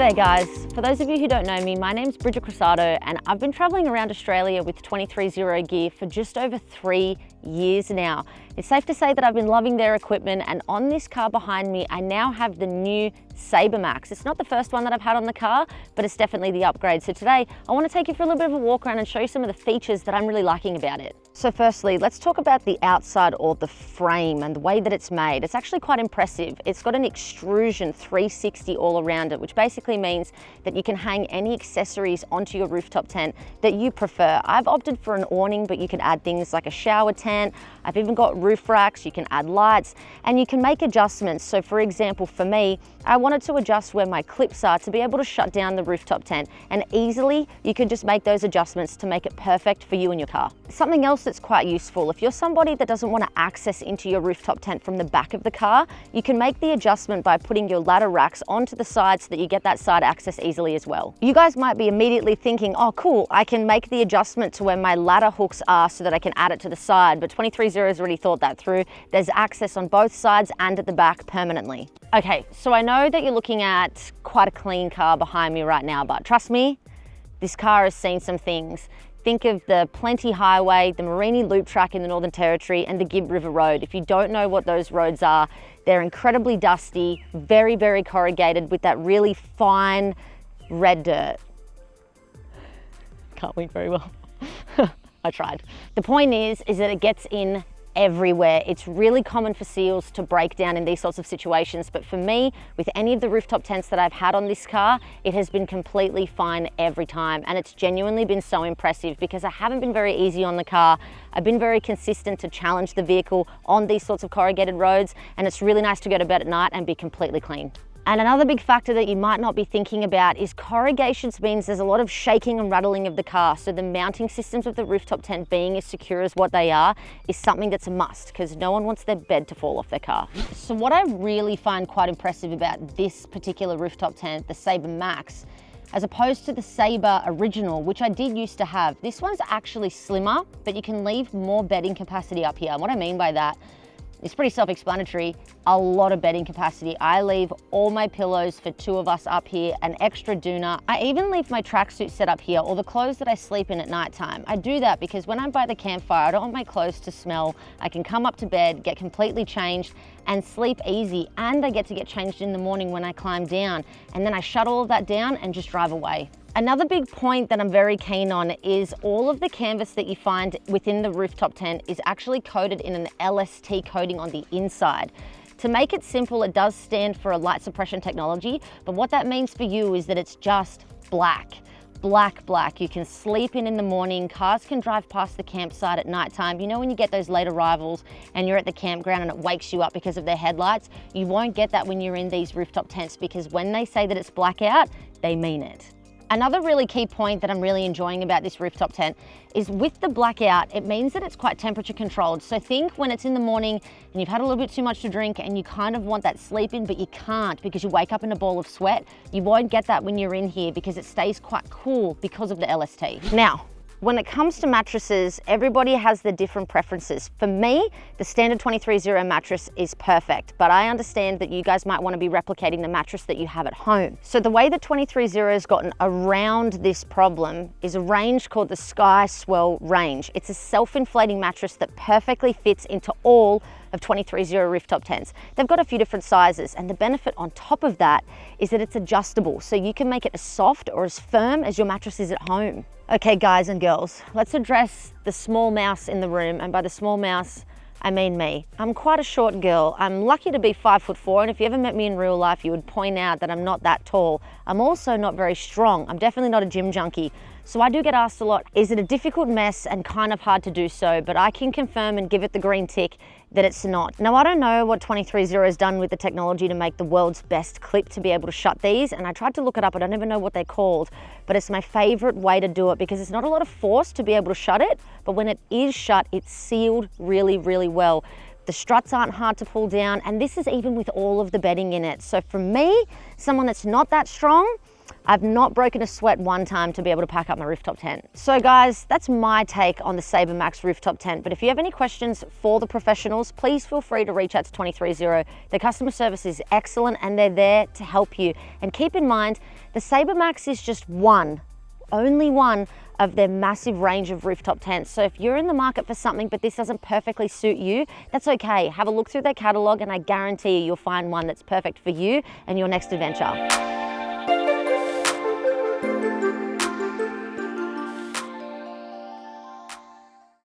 G'day guys, for those of you who don't know me, my name's Bridget and I've been traveling around Australia with 23Zero gear for just over 3 years now. It's safe to say that I've been loving their equipment, and on this car behind me, I now have the new Saber Max. It's not the first one that I've had on the car, but it's definitely the upgrade. So today, I want to take you for a little bit of a walk around and show you some of the features that I'm really liking about it. So firstly, let's talk about the outside, or the frame, and the way that it's made. It's actually quite impressive. It's got an extrusion 360 all around it, which basically means that you can hang any accessories onto your rooftop tent that you prefer. I've opted for an awning, but you can add things like a shower tent. I've even got roof racks, you can add lights, and you can make adjustments. So for example, for me, I wanted to adjust where my clips are to be able to shut down the rooftop tent, and easily you can just make those adjustments to make it perfect for you and your car. Something else that's quite useful, if you're somebody that doesn't want to access into your rooftop tent from the back of the car, you can make the adjustment by putting your ladder racks onto the side so that you get that side access easily as well. You guys might be immediately thinking, oh cool, I can make the adjustment to where my ladder hooks are so that I can add it to the side, but 23Zero has already thought that through. There's access on both sides and at the back permanently. Okay, so I know that you're looking at quite a clean car behind me right now, but trust me, this car has seen some things. Think of the Plenty Highway, the Morini Loop Track in the Northern Territory, and the Gibb River Road. If you don't know what those roads are, they're incredibly dusty, very, very corrugated with that really fine red dirt. Can't wink very well. I tried. The point is that it gets in everywhere. It's really common for seals to break down in these sorts of situations, but for me, with any of the rooftop tents that I've had on this car, it has been completely fine every time, and it's genuinely been so impressive because I haven't been very easy on the car. I've been very consistent to challenge the vehicle on these sorts of corrugated roads, and it's really nice to go to bed at night and be completely clean. And another big factor that you might not be thinking about is corrugations means there's a lot of shaking and rattling of the car. So the mounting systems of the rooftop tent being as secure as what they are is something that's a must, because no one wants their bed to fall off their car. So what I really find quite impressive about this particular rooftop tent, the Saber Max, as opposed to the Saber Original, which I did used to have, this one's actually slimmer, but you can leave more bedding capacity up here. And what I mean by that, it's pretty self-explanatory, a lot of bedding capacity. I leave all my pillows for 2 of us up here, an extra doona. I even leave my tracksuit set up here, or the clothes that I sleep in at nighttime. I do that because when I'm by the campfire, I don't want my clothes to smell. I can come up to bed, get completely changed, and sleep easy. And I get to get changed in the morning when I climb down. And then I shut all of that down and just drive away. Another big point that I'm very keen on is all of the canvas that you find within the rooftop tent is actually coated in an LST coating on the inside. To make it simple, it does stand for a light suppression technology, but what that means for you is that it's just black. Black. You can sleep in the morning, cars can drive past the campsite at nighttime. You know when you get those late arrivals and you're at the campground and it wakes you up because of their headlights? You won't get that when you're in these rooftop tents, because when they say that it's blackout, they mean it. Another really key point that I'm really enjoying about this rooftop tent is with the blackout, it means that it's quite temperature controlled. So think when it's in the morning and you've had a little bit too much to drink and you kind of want that sleep in, but you can't because you wake up in a ball of sweat. You won't get that when you're in here because it stays quite cool because of the LST. Now, when it comes to mattresses, everybody has the different preferences. For me, the standard 23Zero mattress is perfect, but I understand that you guys might want to be replicating the mattress that you have at home. So the way that 23Zero has gotten around this problem is a range called the Sky Swell range. It's a self-inflating mattress that perfectly fits into all of 23Zero rooftop tents. They've got a few different sizes, and the benefit on top of that is that it's adjustable, so you can make it as soft or as firm as your mattress is at home. Okay guys and girls, let's address the small mouse in the room, and by the small mouse, I mean me. I'm quite a short girl. I'm lucky to be 5'4", and if you ever met me in real life, you would point out that I'm not that tall. I'm also not very strong. I'm definitely not a gym junkie. So I do get asked a lot, is it a difficult mess and kind of hard to do so? But I can confirm and give it the green tick that it's not. Now, I don't know what 23Zero has done with the technology to make the world's best clip to be able to shut these, and I tried to look it up. I don't even know what they're called, but it's my favorite way to do it because it's not a lot of force to be able to shut it, but when it is shut, it's sealed really, really well. The struts aren't hard to pull down, and this is even with all of the bedding in it. So for me, someone that's not that strong, I've not broken a sweat one time to be able to pack up my rooftop tent. So guys, that's my take on the Saber Max rooftop tent. But if you have any questions for the professionals, please feel free to reach out to 230. The customer service is excellent and they're there to help you. And keep in mind, the Saber Max is just only one of their massive range of rooftop tents. So if you're in the market for something but this doesn't perfectly suit you, that's okay. Have a look through their catalog and I guarantee you'll find one that's perfect for you and your next adventure.